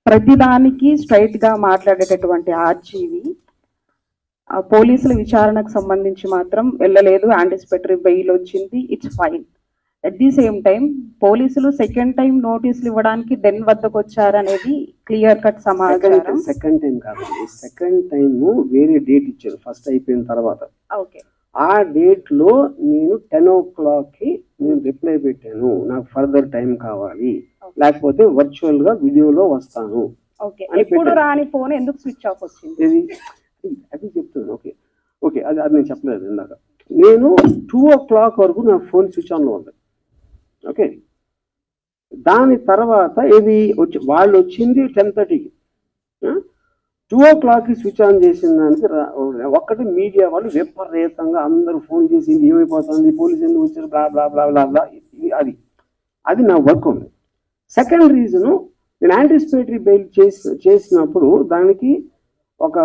ప్రతిదానికి స్ట్రైట్ గా మాట్లాడేటటువంటి ఆర్జీవి పోలీసుల విచారణకు సంబంధించి మాత్రం వెళ్ళలేదు. యాంటిసిపేటరీ బెయిల్ వచ్చింది, it's fine. At the same time పోలీసులు సెకండ్ టైం నోటీసులు ఇవ్వడానికి డెన్ వద్దకు వచ్చారనేది క్లియర్ కట్ సమాచారం. సెకండ్ టైం కాదు, సెకండ్ టైం వేరే డేట్ ఇచ్చారు ఫస్ట్ అయిపోయిన తర్వాత. ఓకే, ఆ డేట్ లో నేను 10 o'clock కి నేను రిప్లై పెట్టాను, నాకు ఫర్దర్ టైం కావాలి, లేకపోతే వర్చువల్ గా వీడియోలో వస్తాను. ఓకే, ఎప్పుడు రాని ఫోన్ ఎందుకు స్విచ్ ఆఫ్ వచ్చింది? అది చెప్తున్నాను. ఓకే ఓకే, అది నేను చెప్పలేదు ఇందాక. నేను 2 o'clock వరకు నా ఫోన్ స్విచ్ ఆన్ లో ఉంది. ఓకే, దాని తర్వాత ఇది వాళ్ళు వచ్చింది 10:30కి. 2 o'clock స్విచ్ ఆన్ చేసిన దానికి ఒక్కటి మీడియా వాళ్ళు విపరీతంగా అందరూ ఫోన్ చేసి ఏమైపోతుంది, పోలీసు ఎందుకు వచ్చారు, బ్లా బ్లా బ్లా బ్లా బ్లా. అది నా వర్క్ ఉంది. సెకండ్ రీజను, నేను యాంటిసిపేటరీ బెయిల్ చేసినప్పుడు దానికి ఒక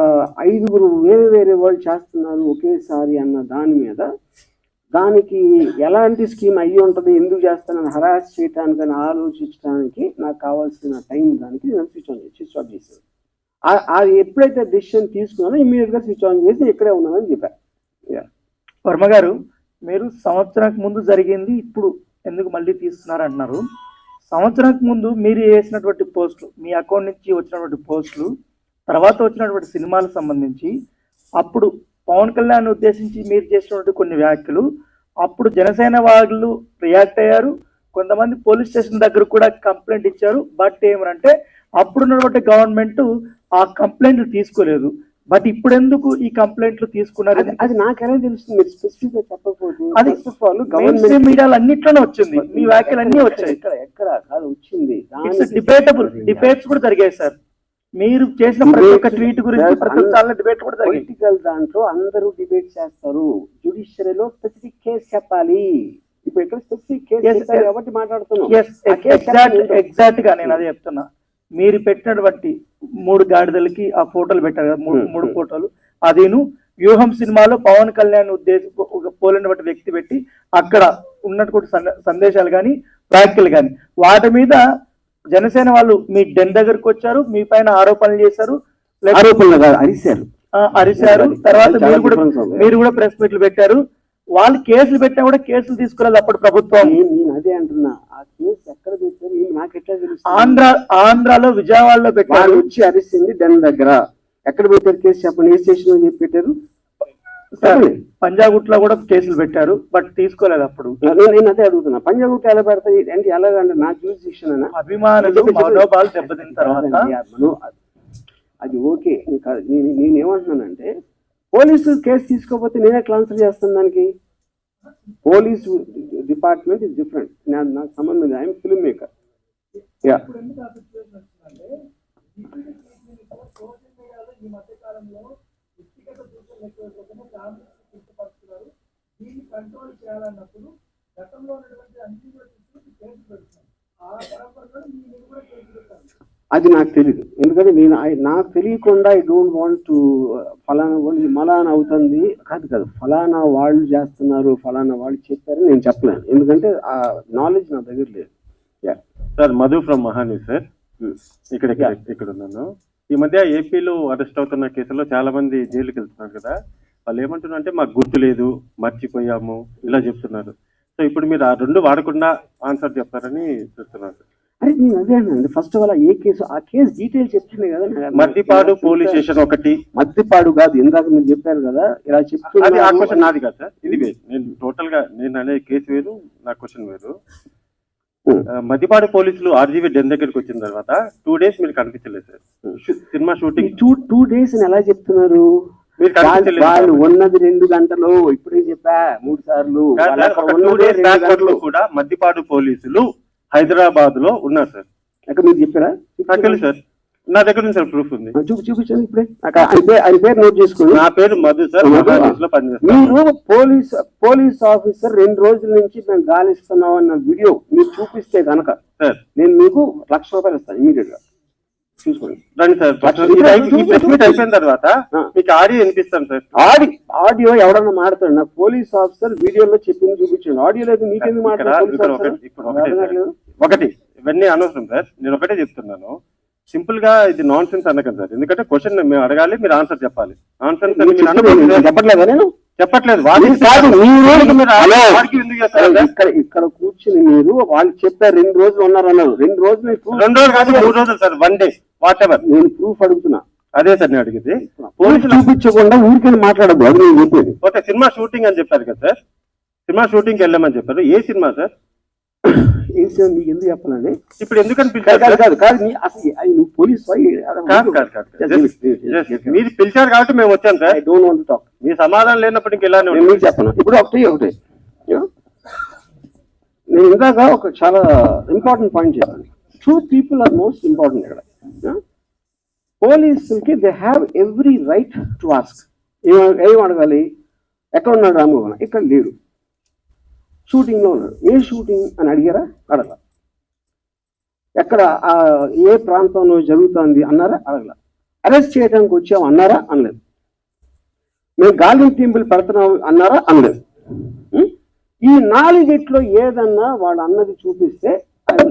5 వేరే వేరే వాళ్ళు చేస్తున్నారు ఒకేసారి అన్న దాని మీద, దానికి ఎలాంటి స్కీమ్ అయ్యి ఉంటుంది, ఎందుకు చేస్తానని హరాస్ చేయటానికని ఆలోచించడానికి నాకు కావాల్సిన టైం దానికి నేను స్విచ్ ఆఫ్ చేశాను. అది ఎప్పుడైతే డెసిషన్ తీసుకున్నానో ఇమీడియట్ గా స్విచ్ ఆన్ చేసి ఇక్కడే ఉన్నానని చెప్పాను. వర్మ గారు, మీరు సంవత్సరానికి ముందు జరిగింది ఇప్పుడు ఎందుకు మళ్ళీ తీస్తున్నారు అంటున్నారు. సంవత్సరానికి ముందు మీరు వేసినటువంటి పోస్టులు, మీ అకౌంట్ నుంచి వచ్చినటువంటి పోస్టులు, తర్వాత వచ్చినటువంటి సినిమాలకు సంబంధించి అప్పుడు పవన్ కళ్యాణ్ ఉద్దేశించి మీరు చేసినటువంటి కొన్ని వ్యాఖ్యలు, అప్పుడు జనసేన వాళ్ళు రియాక్ట్ అయ్యారు. కొంతమంది పోలీస్ స్టేషన్ దగ్గర కూడా కంప్లైంట్ ఇచ్చారు. బట్ ఏమనంటే అప్పుడున్నటువంటి గవర్నమెంట్ ఆ కంప్లైంట్లు తీసుకోలేదు. బట్ ఇప్పుడు ఎందుకు ఈ కంప్లైంట్లు తీసుకున్నారు? అది నాకెలా తెలుస్తుంది? మీరు స్పెసిఫిక్ గా చెప్పకపోతే. అది గవర్నమెంట్ మీడియాలో అన్నిట్లోనే వచ్చింది, మీ వ్యాఖ్యలు అన్ని వచ్చాయి. ఎక్కడ కాదు వచ్చింది, డిబేటబుల్ డిబేట్స్ కూడా జరిగాయి సార్. మీరు చేసిన ప్రతి ఒక్క ట్వీట్ గురించి ప్రతి ఒక్క డిబేట్ కూడా జరిగింది. పొలిటికల్ దాంట్లో అందరూ డిబేట్ చేస్తారు, జ్యుడిషియరీలో స్పెసిఫిక్ కేసు చెప్పాలి. ఇప్పుడు ఇక్కడ స్పెసిఫిక్ కేసు కాబట్టి మాట్లాడుతున్నాం. ఎగ్జాక్ట్ గా నేను అదే చెప్తున్నా. మీరు పెట్టినటువంటి 3 గాడిదలకి ఆ ఫోటోలు పెట్టారు కదా, 3 ఫోటోలు. అదేను వ్యూహం సినిమాలో పవన్ కళ్యాణ్ పోలినటువంటి వ్యక్తి పెట్టి అక్కడ ఉన్నటువంటి సందేశాలు కానీ వ్యాఖ్యలు కానీ, వాటి మీద జనసేన వాళ్ళు మీ డెన్ దగ్గరకు వచ్చారు, మీ పైన ఆరోపణలు చేశారు, అరిశారు. తర్వాత మీరు కూడా ప్రెస్ మీట్లు పెట్టారు. వాళ్ళు కేసులు పెట్టినా కూడా కేసులు తీసుకురాలి అప్పుడు ప్రభుత్వం. నేను అదే అంటున్నా, ఆ కేసు ఎక్కడ పెట్టారు నాకు ఎట్లా తెలుసు? ఆంధ్రాలో విజయవాడలో పెట్టారు. వచ్చి అరిసింది డెన్ దగ్గర. ఎక్కడ పెట్టారు కేసు చెప్పండి, ఏ స్టేషన్ లో చెప్పి పెట్టారు? పంజాగుట్లో కూడా కేసులు పెట్టారు, బట్ తీసుకోలేదు అప్పుడు. నేను అదే అడుగుతున్నా, పంజాగుట్ ఎలా పెడతాయి అంటే ఎలాగంటే నా జ్యూరిడిక్షన్ అభిమానులు మనోభావాలు దెబ్బతిన్న తర్వాత అది ఓకే. నేనేమంటున్నానంటే పోలీసు కేసు తీసుకోకపోతే నేను ఎట్లా ఆన్సర్ చేస్తాను దానికి? పోలీసు డిపార్ట్మెంట్ ఇస్ డిఫరెంట్, నాకు సంబంధం లేదు. I'm film maker. అది నాకు తెలియదు, ఎందుకంటే నాకు తెలియకుండా ఐ డోంట్ వాంట్ టు ఫలానా వాళ్ళు మలానా అవుతుంది కాదు, ఫలానా వాళ్ళు చేస్తున్నారు, ఫలానా వాళ్ళు చెప్పారని నేను చెప్పలేను, ఎందుకంటే ఆ నాలెడ్జ్ నా దగ్గర లేదు. Sir, Madhu from Mahani sir. ఇక్కడ ఉన్నాను. ఈ మధ్య ఏపీలో అరెస్ట్ అవుతున్న కేసులో చాలా మంది జైలుకి వెళ్తున్నారు కదా, వాళ్ళు ఏమంటున్నారు అంటే మాకు గుర్తు లేదు, మర్చిపోయాము, ఇలా చెప్తున్నారు. సో ఇప్పుడు మీరు ఆ 2 వాడకుండా ఆన్సర్ చెప్తారని చూస్తున్నారు. అరే నేను అదే అన్నాను, first of all A case, ఆ కేసు డీటెయిల్ చెప్తుంది కదా. మద్దిపాడు పోలీస్ స్టేషన్ ఒకటి. మద్దిపాడు కాదు, ఇందాక మీరు చెప్పారు కదా ఇలా చెప్తున్నారు. ఆ క్వశ్చన్ నాది కాదు సార్, ఇది వేరు. నేను టోటల్ గా నేను అనే కేసు వేరు, నా క్వశ్చన్ వేరు. మద్దిపాడు పోలీసులు ఆర్జీవీ డెన్ దగ్గరికి వచ్చిన తర్వాత 2 days మీరు కనిపించలేదు సార్. సినిమా షూటింగ్ 2 days అని ఎలా చెప్తున్నారు? వాళ్ళు ఉన్నది 2 గంటలు, ఇప్పుడే చెప్పా 3 సార్లు. 2 days కూడా మద్దిపాడు పోలీసులు హైదరాబాద్ లో ఉన్నారు సార్. అక్కడ మీరు చెప్పారా? తెలుసు సార్, నా దగ్గర ఉంది సార్, ప్రూఫ్ ఉంది. చూపించండి ఇప్పుడే. అది పేరు నోట్ చేసుకోండి. నా పేరు మధు సార్, మీరు పోలీస్ ఆఫీసర్ 2 రోజుల నుంచి మేము గాలిస్తున్నాం అన్న వీడియో మీరు చూపిస్తే కనుక సార్ నేను మీకు ₹1,00,000 ఇస్తాను ఇమీడియట్ గా. చూసుకోండి రండి సార్. అయిపోయిన తర్వాత మీకు ఆడియో వినిపిస్తాను సార్. ఆడియో ఎవడన్నా మాట్లాడు, నాకు పోలీస్ ఆఫీసర్ వీడియోలో చెప్పింది చూపించండి. ఆడియో లేదు మీకెందుకు మాట్లాడారు? ఒకటి ఇవన్నీ అనవసరం సార్, నేను ఒకటే చెప్తున్నాను. సింపుల్ గా ఇది నాన్ సెన్స్ అనకండి సార్, ఎందుకంటే క్వశ్చన్ మేము అడగాలి, మీరు ఆన్సర్ చెప్పాలి. ఆన్సర్ చెప్పట్లేదా నేను? చెప్పట్లేదు. కాదు, వాడికి ఎందుకు చేస్తారు సార్? ఇక్కడ కూర్చుని మీరు వాళ్ళు చెప్పారు 2 రోజులు ఉన్నారన్నారు. 2 రోజులు 2 రోజులు కాదు, 3 రోజులు సార్, 1 డే వాట్ ఎవర్. నేను ప్రూఫ్ అడుగుతున్నా. అదే సార్ నేను అడిగింది. పోలీసులు చూపించకుండా ఊరికే మాట్లాడద్దు, అది నేను చెప్పేది. ఓకే, సినిమా షూటింగ్ అని చెప్పారు కదా సార్, సినిమా షూటింగ్ వెళ్ళామని చెప్పారు. ఏ సినిమా సార్? ఏం సినిమా మీకు ఎందుకు చెప్పాలండి? ఇప్పుడు ఎందుకని పిలిచారు? నువ్వు పోలీస్ మీరు పిలిచారు కాబట్టి మేము వచ్చాం sir. I don't want to talk. మీ సమాధానం లేనప్పుడు ఇంక ఇలానే నేను మీకు చెప్పను. ఇప్పుడు ఒకటే నేను ఇందాక ఒక చాలా ఇంపార్టెంట్ పాయింట్ చెప్పాను. 2 people ఆర్ మోస్ట్ ఇంపార్టెంట్ ఇక్కడ. పోలీసులకి they have every right to ask. ఏం అడగాలి? ఎక్కడ ఉన్నాడు రామమోహన్? ఇక్కడ లేడు, షూటింగ్లో ఉన్నాడు. ఏ షూటింగ్ అని అడిగారా? అడగల. ఎక్కడ ఏ ప్రాంతంలో జరుగుతుంది అన్నారా? అడగల. అరెస్ట్ చేయడానికి వచ్చాము అన్నారా? అనలేదు. మేము గాలింపు టీంపులు పెడుతున్నాం అన్నారా? అనలేదు. ఈ 4 ఏదన్నా వాళ్ళు అన్నది చూపిస్తే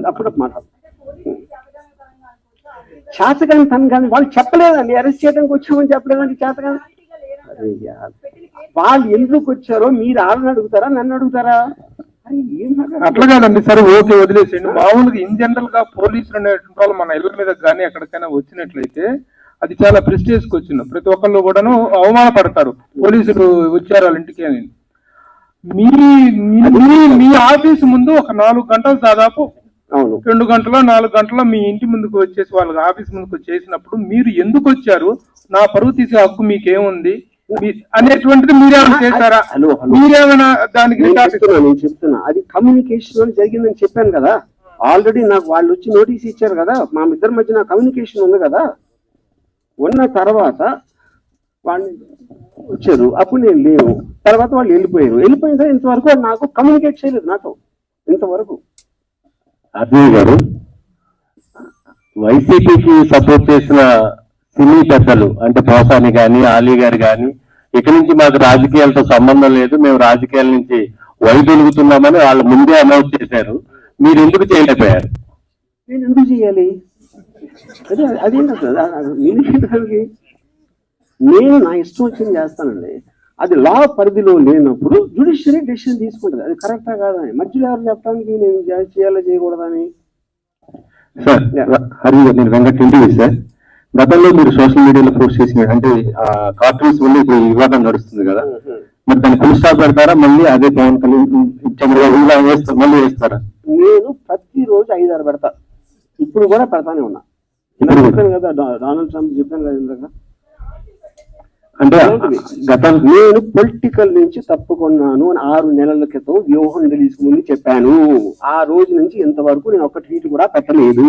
అప్పుడప్పుడు మాట్లాడు. చేతగాని తను కానీ వాళ్ళు చెప్పలేదండి, అరెస్ట్ చేయడానికి వచ్చామని చెప్పలేదండి. చేతగాని వాళ్ళు ఎందుకు వచ్చారో మీరు వాళ్ళని అడుగుతారా, నన్ను అడుగుతారా? అట్లా కాదండి సరే, ఓకే వదిలేసేయండి. మామూలుగా ఇన్ జనరల్ గా పోలీసులు అనేటువంటి వాళ్ళు మన ఇళ్ళ మీద కానీ ఎక్కడికైనా వచ్చినట్లయితే అది చాలా ప్రెస్టేజ్ కి వచ్చింది. ప్రతి ఒక్కళ్ళు కూడాను అవమానపడతారు, పోలీసులు వచ్చారు వాళ్ళ ఇంటికి అని. మీ ఆఫీస్ ముందు ఒక 4 గంటలు దాదాపు 2 గంటలో 4 గంటలో మీ ఇంటి ముందుకు వచ్చేసి వాళ్ళ ఆఫీస్ ముందుకు వచ్చేసినప్పుడు మీరు ఎందుకు వచ్చారు, నా పరువు తీసే హక్కు మీకేముంది అనేటువంటిది మీరేమైనా చేశారా? మీరేమైనా దానికి నేను చెప్తున్నా, అది కమ్యూనికేషన్ జరిగిందని చెప్పాను కదా. ఆల్రెడీ నాకు వాళ్ళు వచ్చి నోటీస్ ఇచ్చారు కదా, మా ఇద్దరి మధ్య నా కమ్యూనికేషన్ ఉంది కదా. ఉన్న తర్వాత వాళ్ళు వచ్చారు, అప్పుడు నేను లేను. తర్వాత వాళ్ళు వెళ్ళిపోయారు. వెళ్ళిపోయిన తర్వాత ఇంతవరకు నాకు కమ్యూనికేట్ చేయలేదు నాతో ఇంతవరకు. అర్జున్ గారు, వైసీపీకి సపోర్ట్ చేసిన సినీ పెద్దలు అంటే పోసాని కానీ ఆలీ గారు కానీ ఇక్కడి నుంచి మాకు రాజకీయాలతో సంబంధం లేదు, మేము రాజకీయాల నుంచి వైదొలుగుతున్నామని వాళ్ళు ముందే అనౌన్స్ చేశారు. మీరు ఎందుకు చేయలేకపోయారు? నేను ఎందుకు చేయాలి? అదేంటి, నేను నా ఇష్టం వచ్చింది చేస్తానండి. అది లా పరిధిలో లేనప్పుడు జ్యుడిషియరీ డెసిషన్ తీసుకుంటుంది. అది కరెక్టా కాదని మధ్యలో ఎవరు చెప్పడానికి నేను చేయాలో చేయకూడదని. సార్ హరి, నేను వెంకట్ ఇంటివి సార్. గతంలో మీరు సోషల్ మీడియాలో పోస్ట్ చేసిన అంటే కార్టూన్స్ వల్ల ఇప్పుడు వివాదం నడుస్తుంది కదా, మరి దాన్ని ఫుల్ స్టాప్ పెడతారా? మళ్ళీ అదే పవన్ కళ్యాణ్ చంద్రబాబు మళ్ళీ వేస్తారా? నేను ప్రతిరోజు 5-6 పెడతా. ఇప్పుడు కూడా పెడతానే ఉన్నా. చెప్పాను కదా, డొనాల్డ్ ట్రంప్ చెప్పాను కదా ఇందాక. అంటే నేను పొలిటికల్ నుంచి తప్పుకున్నాను అని 6 నెలల క్రితం వ్యూహం రిలీజ్ ముందు చెప్పాను. ఆ రోజు నుంచి ఇంతవరకు నేను ఒక్క ట్వీట్ కూడా పెట్టలేదు.